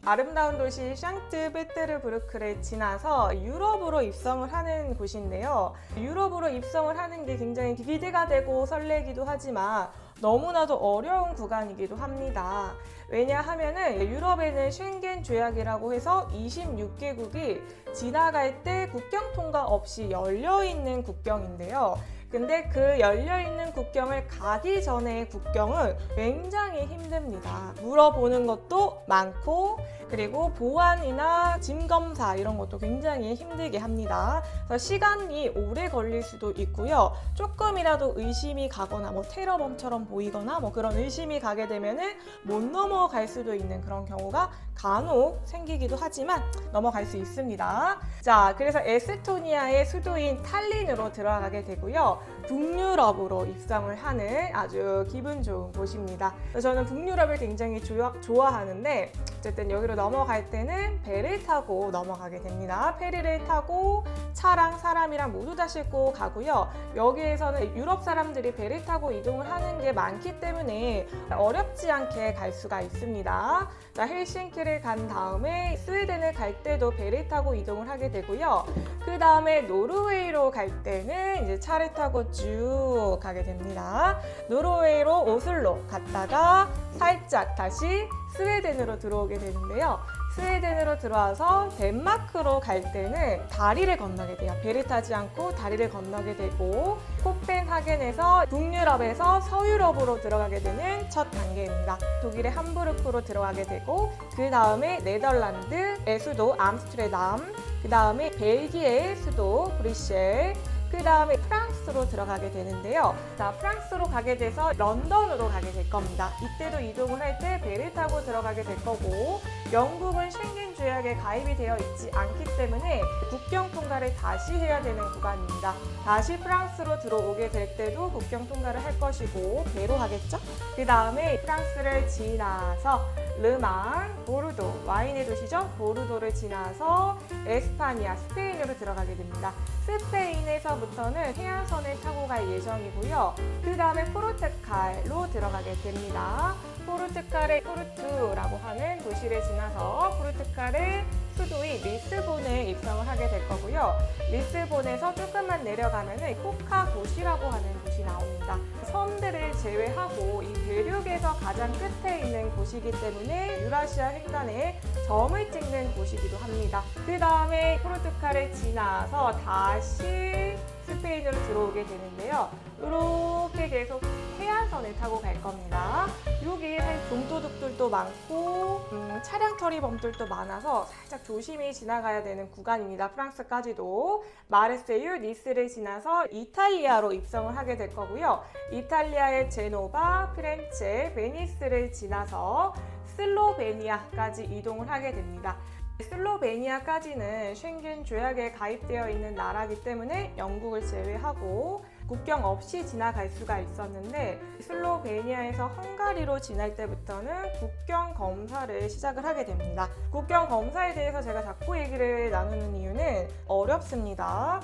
아름다운 도시 샹트베테르부르크를 지나서 유럽으로 입성을 하는 곳인데요. 유럽으로 입성을 하는 게 굉장히 기대가 되고 설레기도 하지만 너무나도 어려운 구간이기도 합니다. 왜냐하면은 유럽에는 쉥겐 조약이라고 해서 26개국이 지나갈 때 국경 통과 없이 열려있는 국경인데요. 근데 그 열려있는 국경을 가기 전에 국경은 굉장히 힘듭니다. 물어보는 것도 많고 그리고 보안이나 짐 검사 이런 것도 굉장히 힘들게 합니다. 그래서 시간이 오래 걸릴 수도 있고요. 조금이라도 의심이 가거나 뭐 테러범처럼 보이거나 뭐 그런 의심이 가게 되면은 못 넘어갈 수도 있는 그런 경우가 간혹 생기기도 하지만 넘어갈 수 있습니다. 자, 그래서 에스토니아의 수도인 탈린으로 들어가게 되고요. 북유럽으로 입성을 하는 아주 기분 좋은 곳입니다. 저는 북유럽을 굉장히 좋아하는데 어쨌든 여기로 넘어갈 때는 배를 타고 넘어가게 됩니다. 페리를 타고 차랑 사람이랑 모두 다 싣고 가고요. 여기에서는 유럽 사람들이 배를 타고 이동을 하는 게 많기 때문에 어렵지 않게 갈 수가 있습니다. 자, 헬싱키를 간 다음에 스웨덴을 갈 때도 배를 타고 이동을 하게 되고요. 그 다음에 노르웨이로 갈 때는 이제 차를 타고 쭉 가게 됩니다. 노르웨이로 오슬로 갔다가 살짝 다시 스웨덴으로 들어오게 되는데요. 스웨덴으로 들어와서 덴마크로 갈 때는 다리를 건너게 돼요. 배를 타지 않고 다리를 건너게 되고 코펜하겐에서 북유럽에서 서유럽으로 들어가게 되는 첫 단계입니다. 독일의 함부르크로 들어가게 되고 그 다음에 네덜란드의 수도 암스테르담, 그 다음에 벨기에의 수도 브뤼셀, 그 다음에 프랑스로 들어가게 되는데요. 자, 프랑스로 가게 돼서 런던으로 가게 될 겁니다. 이때도 이동을 할 때 배를 타고 들어가게 될 거고 영국은 쉥겐 조약에 가입이 되어 있지 않기 때문에 국경 통과를 다시 해야 되는 구간입니다. 다시 프랑스로 들어오게 될 때도 국경 통과를 할 것이고 배로 하겠죠? 그 다음에 프랑스를 지나서 르망, 보르도, 와인의 도시죠? 보르도를 지나서 에스파니아, 스페인으로 들어가게 됩니다. 스페인에서부터는 해안선을 타고 갈 예정이고요. 그 다음에 포르투갈로 들어가게 됩니다. 포르투갈의 포르투라고 하는 도시를 지나서 포르투갈의 수도인 리스본에 입성을 하게 될 거고요. 리스본에서 조금만 내려가면은 코카도시라고 하는 곳이 나옵니다. 섬들을 제외하고 이 대륙에서 가장 끝에 있는 곳이기 때문에 유라시아 횡단에 점을 찍는 곳이기도 합니다. 그 다음에 포르투갈을 지나서 다시 스페인으로 들어오게 되는데요. 이렇게 계속 해안선을 타고 갈 겁니다. 여기 동도둑들도 많고 차량 처리범들도 많아서 살짝 조심히 지나가야 되는 구간입니다. 프랑스까지도. 마르세유, 니스를 지나서 이탈리아로 입성을 하게 될 거고요. 이탈리아의 제노바, 피렌체, 베니스를 지나서 슬로베니아까지 이동을 하게 됩니다. 슬로베니아까지는 쉥겐 조약에 가입되어 있는 나라이기 때문에 영국을 제외하고 국경 없이 지나갈 수가 있었는데 슬로베니아에서 헝가리로 지날 때부터는 국경 검사를 시작을 하게 됩니다. 국경 검사에 대해서 제가 자꾸 얘기를 나누는 이유는 어렵습니다.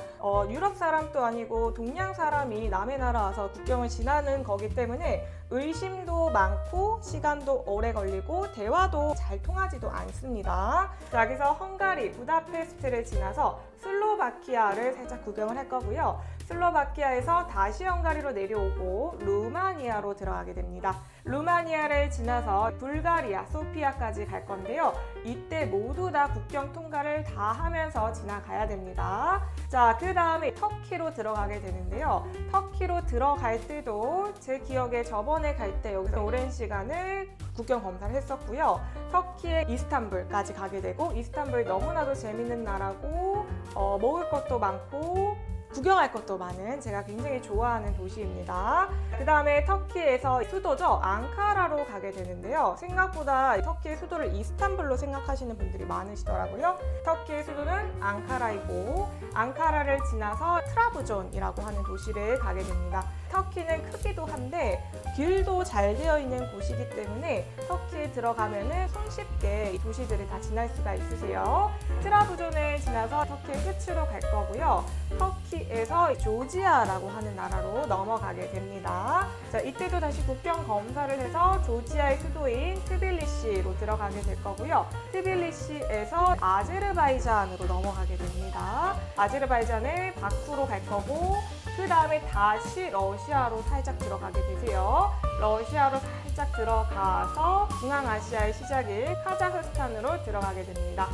유럽 사람도 아니고 동양 사람이 남의 나라 와서 국경을 지나는 거기 때문에 의심도 많고 시간도 오래 걸리고 대화도 잘 통하지도 않습니다. 자, 여기서 헝가리 부다페스트를 지나서 슬로바키아를 살짝 구경을 할 거고요. 슬로바키아에서 다시 헝가리로 내려오고 루마니아로 들어가게 됩니다. 루마니아를 지나서 불가리아, 소피아까지 갈 건데요. 이때 모두 다 국경 통과를 다 하면서 지나가야 됩니다. 자, 그 다음에 터키로 들어가게 되는데요. 터키로 들어갈 때도 제 기억에 저번에 갈 때 여기서 오랜 시간을 국경 검사를 했었고요. 터키의 이스탄불까지 가게 되고 이스탄불 너무나도 재밌는 나라고 먹을 것도 많고 구경할 것도 많은 제가 굉장히 좋아하는 도시입니다. 그 다음에 터키에서 수도죠. 앙카라로 가게 되는데요. 생각보다 터키의 수도를 이스탄불로 생각하시는 분들이 많으시더라고요. 터키의 수도는 앙카라이고 앙카라를 지나서 트라브존이라고 하는 도시를 가게 됩니다. 터키는 크기도 한데 길도 잘 되어 있는 곳이기 때문에 터키에 들어가면은 손쉽게 도시들을 다 지날 수가 있으세요. 트라부존을 지나서 터키의 끝으로 갈 거고요. 터키에서 조지아라고 하는 나라로 넘어가게 됩니다. 자, 이때도 다시 국경 검사를 해서 조지아의 수도인 트빌리시로 들어가게 될 거고요. 트빌리시에서 아제르바이잔으로 넘어가게 됩니다. 아제르바이잔을 바쿠로 갈 거고 그 다음에 다시 러시아로 살짝 들어가게 되세요. 러시아로 살짝 들어가서 중앙아시아의 시작인 카자흐스탄으로 들어가게 됩니다.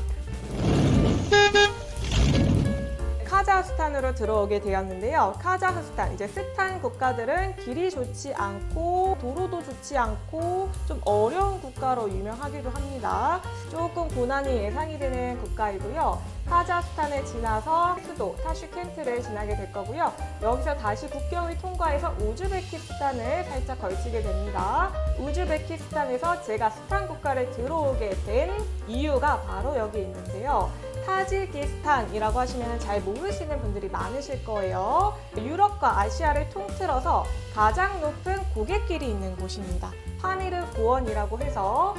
카자흐스탄으로 들어오게 되었는데요. 카자흐스탄, 이제 스탄 국가들은 길이 좋지 않고 도로도 좋지 않고 좀 어려운 국가로 유명하기도 합니다. 조금 고난이 예상이 되는 국가이고요. 카자흐스탄을 지나서 수도 타슈켄트를 지나게 될 거고요. 여기서 다시 국경을 통과해서 우즈베키스탄을 살짝 걸치게 됩니다. 우즈베키스탄에서 제가 스탄 국가를 들어오게 된 이유가 바로 여기 있는데요. 타지키스탄이라고 하시면 잘 모르시는 분들이 많으실 거예요. 유럽과 아시아를 통틀어서 가장 높은 고갯길이 있는 곳입니다. 파미르 고원이라고 해서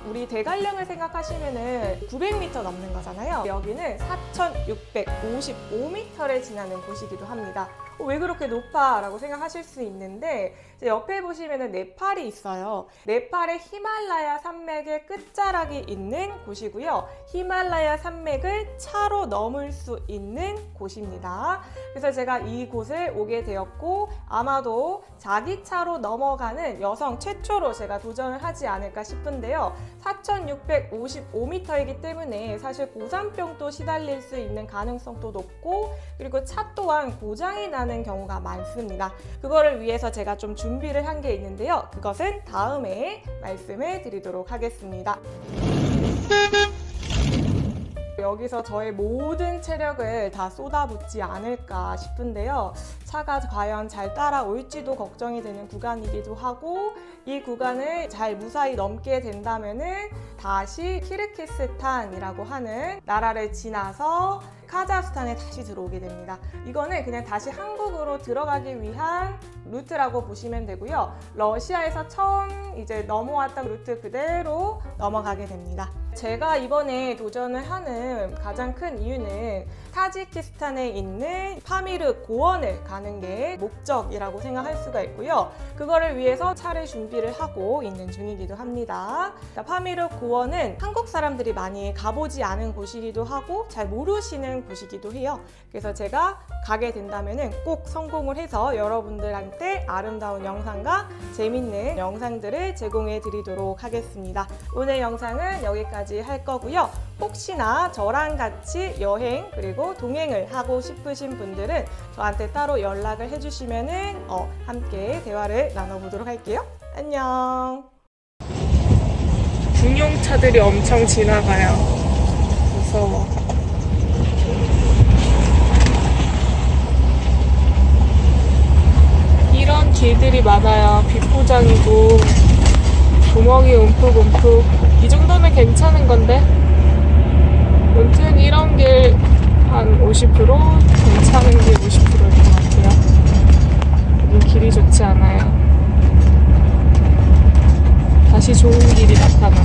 우리 대관령을 생각하시면은 900m 넘는 거잖아요. 여기는 4,655m를 지나는 곳이기도 합니다. 왜 그렇게 높아? 라고 생각하실 수 있는데 옆에 보시면은 네팔이 있어요. 네팔의 히말라야 산맥의 끝자락이 있는 곳이고요. 히말라야 산맥을 차로 넘을 수 있는 곳입니다. 그래서 제가 이곳을 오게 되었고 아마도 자기 차로 넘어가는 여성 최초로 제가 도전을 하지 않을까 싶은데요. 4,655m이기 때문에 사실 고산병도 시달릴 수 있는 가능성도 높고 그리고 차 또한 고장이 나는 경우가 많습니다. 그거를 위해서 제가 좀 준비를 한 게 있는데요. 그것은 다음에 말씀을 드리도록 하겠습니다. 여기서 저의 모든 체력을 다 쏟아붓지 않을까 싶은데요. 차가 과연 잘 따라올지도 걱정이 되는 구간이기도 하고 이 구간을 잘 무사히 넘게 된다면은 다시 키르기스탄이라고 하는 나라를 지나서 카자흐스탄에 다시 들어오게 됩니다. 이거는 그냥 다시 한국으로 들어가기 위한 루트라고 보시면 되고요. 러시아에서 처음 이제 넘어왔던 루트 그대로 넘어가게 됩니다. 제가 이번에 도전을 하는 가장 큰 이유는 타지키스탄에 있는 파미르 고원을 가는 게 목적이라고 생각할 수가 있고요. 그거를 위해서 차를 준비를 하고 있는 중이기도 합니다. 파미르 고원은 한국 사람들이 많이 가보지 않은 곳이기도 하고 잘 모르시는 곳이기도 해요. 그래서 제가 가게 된다면 꼭 성공을 해서 여러분들한테 아름다운 영상과 재밌는 영상들을 제공해 드리도록 하겠습니다. 오늘 영상은 여기까지 할 거고요. 혹시나 저랑 같이 여행 그리고 동행을 하고 싶으신 분들은 저한테 따로 연락을 해주시면은 함께 대화를 나눠보도록 할게요. 안녕. 군용차들이 엄청 지나가요. 무서워. 이런 길들이 많아요. 비포장이고 구멍이 움푹움푹. 이 정도면 괜찮은 건데 아무튼 이런 길 한 50%? 괜찮은 길 50%일 것 같아요. 여긴 길이 좋지 않아요. 다시 좋은 길이 나타나.